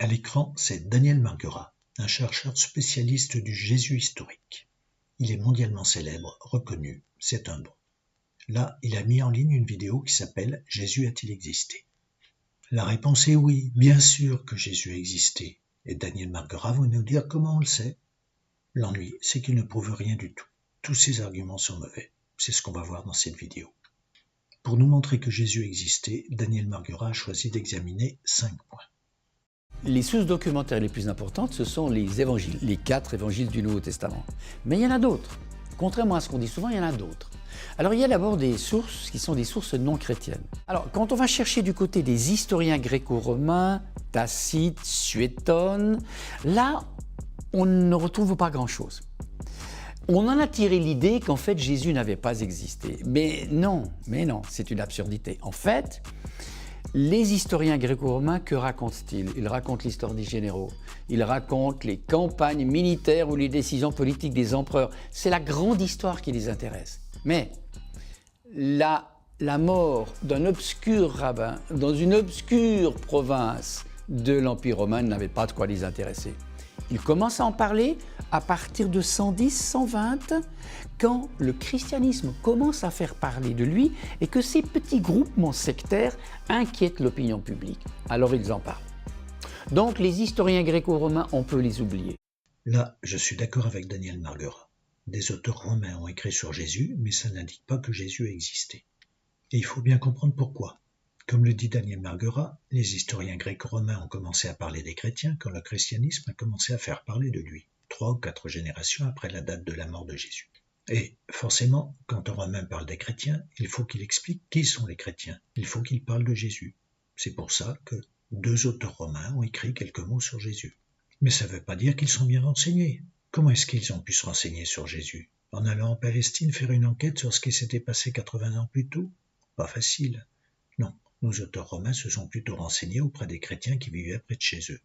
À l'écran, c'est Daniel Marguerat, un chercheur spécialiste du Jésus historique. Il est mondialement célèbre, reconnu, c'est un bon. Là, il a mis en ligne une vidéo qui s'appelle « Jésus a-t-il existé ?» La réponse est oui, bien sûr que Jésus a existé. Et Daniel Marguerat va nous dire comment on le sait. L'ennui, c'est qu'il ne prouve rien du tout. Tous ses arguments sont mauvais. C'est ce qu'on va voir dans cette vidéo. Pour nous montrer que Jésus existait, Daniel Marguerat a choisi d'examiner 5 points. Les sources documentaires les plus importantes, ce sont les évangiles, les 4 évangiles du Nouveau Testament. Mais il y en a d'autres. Contrairement à ce qu'on dit souvent, il y en a d'autres. Alors il y a d'abord des sources qui sont des sources non chrétiennes. Alors quand on va chercher du côté des historiens gréco-romains, Tacite, Suétone, là on ne retrouve pas grand-chose. On en a tiré l'idée qu'en fait Jésus n'avait pas existé. Mais non, c'est une absurdité. En fait, les historiens gréco-romains, que racontent-ils? Ils racontent l'histoire des généraux, ils racontent les campagnes militaires ou les décisions politiques des empereurs. C'est la grande histoire qui les intéresse. Mais la mort d'un obscur rabbin dans une obscure province de l'Empire romain n'avait pas de quoi les intéresser. Ils commencent à en parler à partir de 110, 120, quand le christianisme commence à faire parler de lui et que ces petits groupements sectaires inquiètent l'opinion publique. Alors ils en parlent. Donc les historiens gréco-romains, on peut les oublier. Là, je suis d'accord avec Daniel Marguerat. Des auteurs romains ont écrit sur Jésus, mais ça n'indique pas que Jésus a existé. Et il faut bien comprendre pourquoi. Comme le dit Daniel Marguerat, les historiens gréco-romains ont commencé à parler des chrétiens quand le christianisme a commencé à faire parler de lui, 3 ou 4 générations après la date de la mort de Jésus. Et forcément, quand un Romain parle des chrétiens, il faut qu'il explique qui sont les chrétiens. Il faut qu'il parle de Jésus. C'est pour ça que 2 auteurs romains ont écrit quelques mots sur Jésus. Mais ça ne veut pas dire qu'ils sont bien renseignés. Comment est-ce qu'ils ont pu se renseigner sur Jésus? En allant en Palestine faire une enquête sur ce qui s'était passé 80 ans plus tôt? Pas facile. Non, nos auteurs romains se sont plutôt renseignés auprès des chrétiens qui vivaient près de chez eux.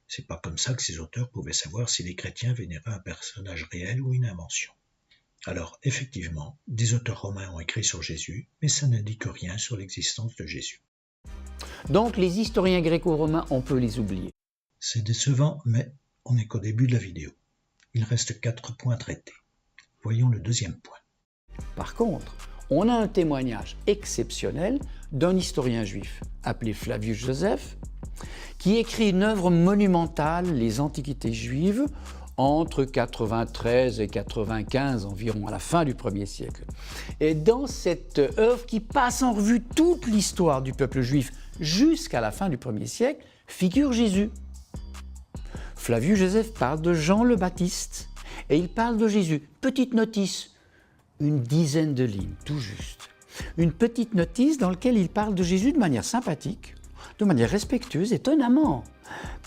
C'est pas comme ça que ces auteurs pouvaient savoir si les chrétiens vénéraient un personnage réel ou une invention. Alors, effectivement, des auteurs romains ont écrit sur Jésus, mais ça n'indique rien sur l'existence de Jésus. Donc les historiens gréco-romains, on peut les oublier. C'est décevant, mais on n'est qu'au début de la vidéo. Il reste 4 points traités. Voyons le deuxième point. Par contre, on a un témoignage exceptionnel d'un historien juif appelé Flavius Joseph, qui écrit une œuvre monumentale, les Antiquités juives, entre 93 et 95 environ, à la fin du 1er siècle. Et dans cette œuvre qui passe en revue toute l'histoire du peuple juif jusqu'à la fin du 1er siècle, figure Jésus. Flavius Joseph parle de Jean le Baptiste et il parle de Jésus. Petite notice, une dizaine de lignes, tout juste. Une petite notice dans laquelle il parle de Jésus de manière sympathique, de manière respectueuse, étonnamment,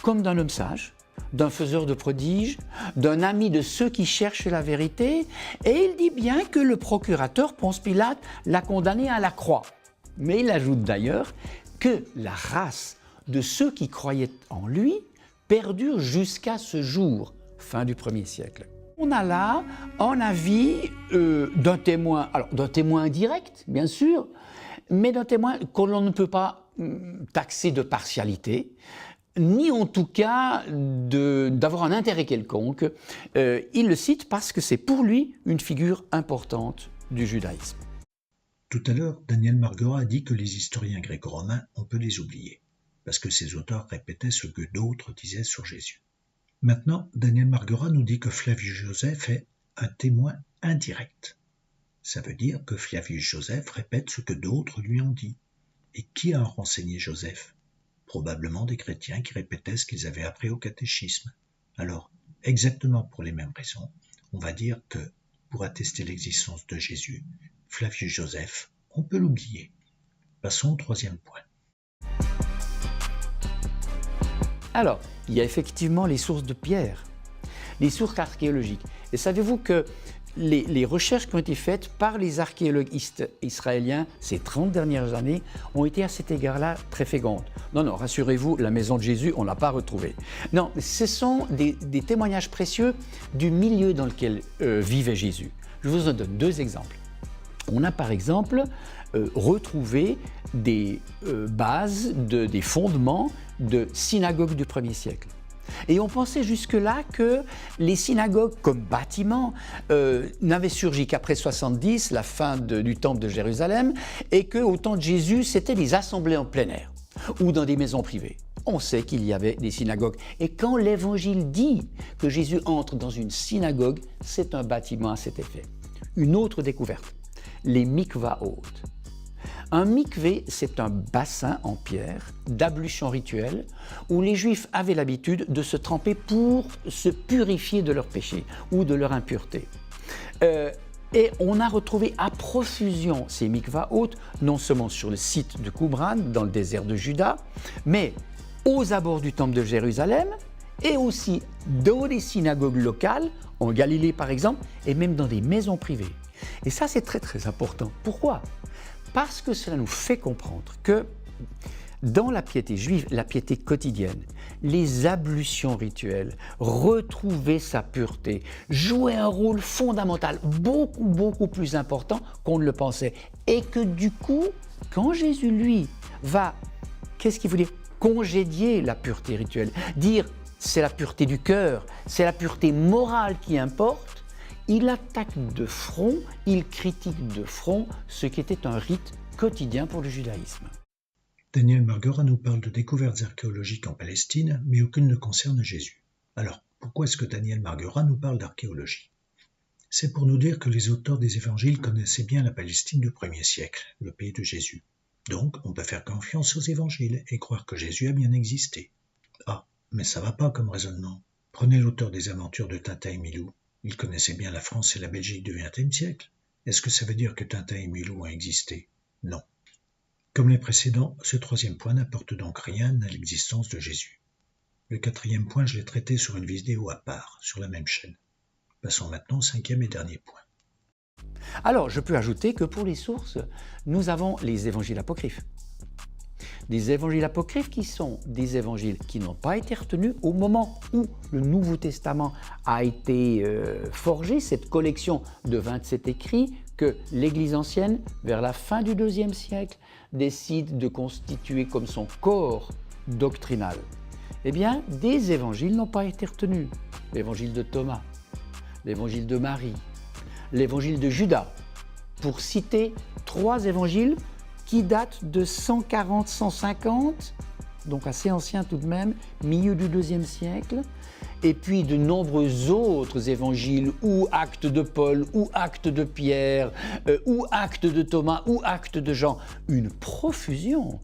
comme d'un homme sage, d'un faiseur de prodiges, d'un ami de ceux qui cherchent la vérité, et il dit bien que le procurateur Ponce Pilate l'a condamné à la croix. Mais il ajoute d'ailleurs que la race de ceux qui croyaient en lui perdure jusqu'à ce jour, fin du 1er siècle. On a là un avis d'un témoin, alors d'un témoin indirect, bien sûr, mais d'un témoin que l'on ne peut pas taxer de partialité, ni en tout cas d'avoir un intérêt quelconque. Il le cite parce que c'est pour lui une figure importante du judaïsme. Tout à l'heure, Daniel Marguerat a dit que les historiens gréco-romains, on peut les oublier, parce que ces auteurs répétaient ce que d'autres disaient sur Jésus. Maintenant, Daniel Marguerat nous dit que Flavius Joseph est un témoin indirect. Ça veut dire que Flavius Joseph répète ce que d'autres lui ont dit. Et qui a renseigné Joseph? Probablement des chrétiens qui répétaient ce qu'ils avaient appris au catéchisme. Alors, exactement pour les mêmes raisons, on va dire que, pour attester l'existence de Jésus, Flavius Joseph, on peut l'oublier. Passons au 3e point. Alors, il y a effectivement les sources de pierre, les sources archéologiques. Et savez-vous que les recherches qui ont été faites par les archéologues israéliens ces 30 dernières années ont été à cet égard-là très fécondes. Non, rassurez-vous, la maison de Jésus, on ne l'a pas retrouvée. Non, ce sont des témoignages précieux du milieu dans lequel vivait Jésus. Je vous en donne 2 exemples. On a par exemple retrouver des bases, des fondements de synagogues du 1er siècle. Et on pensait jusque-là que les synagogues comme bâtiments n'avaient surgi qu'après 70, la fin du temple de Jérusalem, et qu'au temps de Jésus, c'était des assemblées en plein air ou dans des maisons privées. On sait qu'il y avait des synagogues. Et quand l'Évangile dit que Jésus entre dans une synagogue, c'est un bâtiment à cet effet. Une autre découverte, les mikvaot. Un mikvé, c'est un bassin en pierre d'ablution rituelle où les Juifs avaient l'habitude de se tremper pour se purifier de leurs péchés ou de leur impureté. Et on a retrouvé à profusion ces mikvaot, non seulement sur le site de Qumran, dans le désert de Juda, mais aux abords du temple de Jérusalem et aussi dans des synagogues locales, en Galilée par exemple, et même dans des maisons privées. Et ça, c'est très très important. Pourquoi ? Parce que cela nous fait comprendre que dans la piété juive, la piété quotidienne, les ablutions rituelles, retrouver sa pureté, jouaient un rôle fondamental, beaucoup plus important qu'on ne le pensait. Et que du coup, quand Jésus, lui, va, qu'est-ce qu'il veut dire ? Congédier la pureté rituelle, dire c'est la pureté du cœur, c'est la pureté morale qui importe, il attaque de front, il critique de front ce qui était un rite quotidien pour le judaïsme. Daniel Marguerat nous parle de découvertes archéologiques en Palestine, mais aucune ne concerne Jésus. Alors, pourquoi est-ce que Daniel Marguerat nous parle d'archéologie ? C'est pour nous dire que les auteurs des évangiles connaissaient bien la Palestine du 1er siècle, le pays de Jésus. Donc, on peut faire confiance aux évangiles et croire que Jésus a bien existé. Ah, mais ça va pas comme raisonnement. Prenez l'auteur des aventures de Tintin et Milou. Il connaissait bien la France et la Belgique du XXe siècle. Est-ce que ça veut dire que Tintin et Milou ont existé ? Non. Comme les précédents, ce troisième point n'apporte donc rien à l'existence de Jésus. Le quatrième point, je l'ai traité sur une vidéo à part, sur la même chaîne. Passons maintenant au cinquième et dernier point. Alors, je peux ajouter que pour les sources, nous avons les évangiles apocryphes. Des évangiles apocryphes qui sont des évangiles qui n'ont pas été retenus au moment où le Nouveau Testament a été forgé, cette collection de 27 écrits que l'Église ancienne, vers la fin du IIe siècle, décide de constituer comme son corps doctrinal. Eh bien, des évangiles n'ont pas été retenus. L'évangile de Thomas, l'évangile de Marie, l'évangile de Judas, pour citer 3 évangiles qui datent de 140-150, donc assez anciens tout de même, milieu du IIe siècle, et puis de nombreux autres évangiles, ou actes de Paul, ou actes de Pierre, ou actes de Thomas, ou actes de Jean. Une profusion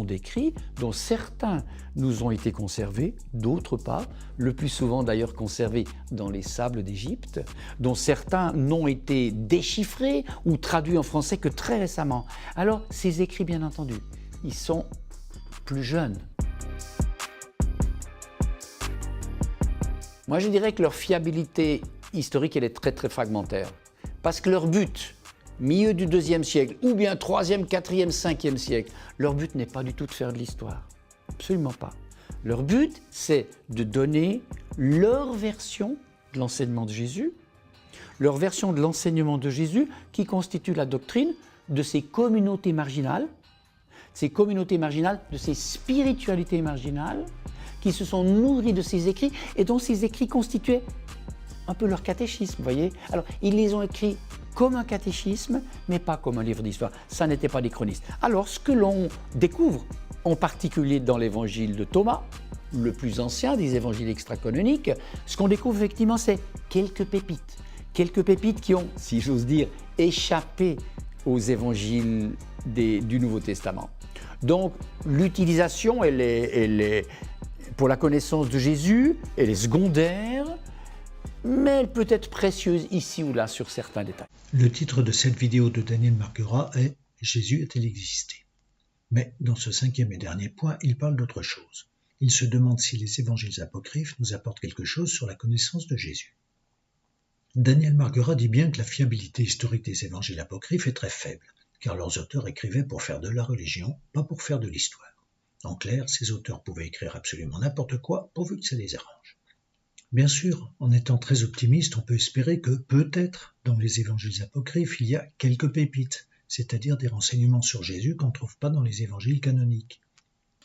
d'écrits dont certains nous ont été conservés, d'autres pas, le plus souvent d'ailleurs conservés dans les sables d'Égypte, dont certains n'ont été déchiffrés ou traduits en français que très récemment. Alors ces écrits, bien entendu, ils sont plus jeunes. Moi, je dirais que leur fiabilité historique, elle est très, très fragmentaire. Parce que leur but, milieu du IIe siècle, ou bien 3e, 4e, 5e siècle, leur but n'est pas du tout de faire de l'histoire. Absolument pas. Leur but, c'est de donner leur version de l'enseignement de Jésus, leur version de l'enseignement de Jésus qui constitue la doctrine de ces communautés marginales, de ces spiritualités marginales, qui se sont nourris de ces écrits et dont ces écrits constituaient un peu leur catéchisme, vous voyez. Alors, ils les ont écrits comme un catéchisme, mais pas comme un livre d'histoire. Ça n'était pas des chronistes. Alors, ce que l'on découvre, en particulier dans l'évangile de Thomas, le plus ancien des évangiles extra-canoniques, ce qu'on découvre effectivement, c'est quelques pépites qui ont, si j'ose dire, échappé aux évangiles du Nouveau Testament. Donc, l'utilisation, elle est pour la connaissance de Jésus, elle est secondaire, mais elle peut être précieuse ici ou là sur certains détails. Le titre de cette vidéo de Daniel Marguerat est « Jésus a-t-il existé ?» Mais dans ce cinquième et dernier point, il parle d'autre chose. Il se demande si les évangiles apocryphes nous apportent quelque chose sur la connaissance de Jésus. Daniel Marguerat dit bien que la fiabilité historique des évangiles apocryphes est très faible, car leurs auteurs écrivaient pour faire de la religion, pas pour faire de l'histoire. En clair, ces auteurs pouvaient écrire absolument n'importe quoi, pourvu que ça les arrange. Bien sûr, en étant très optimiste, on peut espérer que, peut-être, dans les évangiles apocryphes, il y a quelques pépites, c'est-à-dire des renseignements sur Jésus qu'on ne trouve pas dans les évangiles canoniques.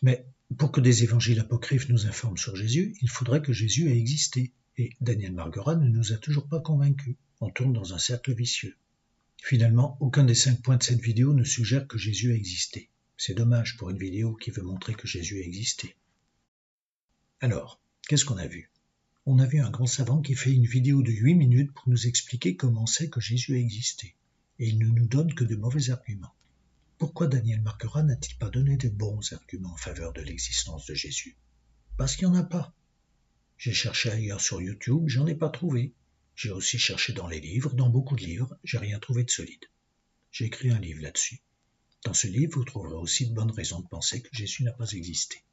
Mais pour que des évangiles apocryphes nous informent sur Jésus, il faudrait que Jésus ait existé. Et Daniel Marguerat ne nous a toujours pas convaincus. On tourne dans un cercle vicieux. Finalement, aucun des 5 points de cette vidéo ne suggère que Jésus a existé. C'est dommage pour une vidéo qui veut montrer que Jésus a existé. Alors, qu'est-ce qu'on a vu? On a vu un grand savant qui fait une vidéo de 8 minutes pour nous expliquer comment c'est que Jésus a existé. Et il ne nous donne que de mauvais arguments. Pourquoi Daniel Marguerat n'a-t-il pas donné de bons arguments en faveur de l'existence de Jésus? Parce qu'il n'y en a pas. J'ai cherché ailleurs sur YouTube, j'en ai pas trouvé. J'ai aussi cherché dans les livres, dans beaucoup de livres, j'ai rien trouvé de solide. J'ai écrit un livre là-dessus. Dans ce livre, vous trouverez aussi de bonnes raisons de penser que Jésus n'a pas existé.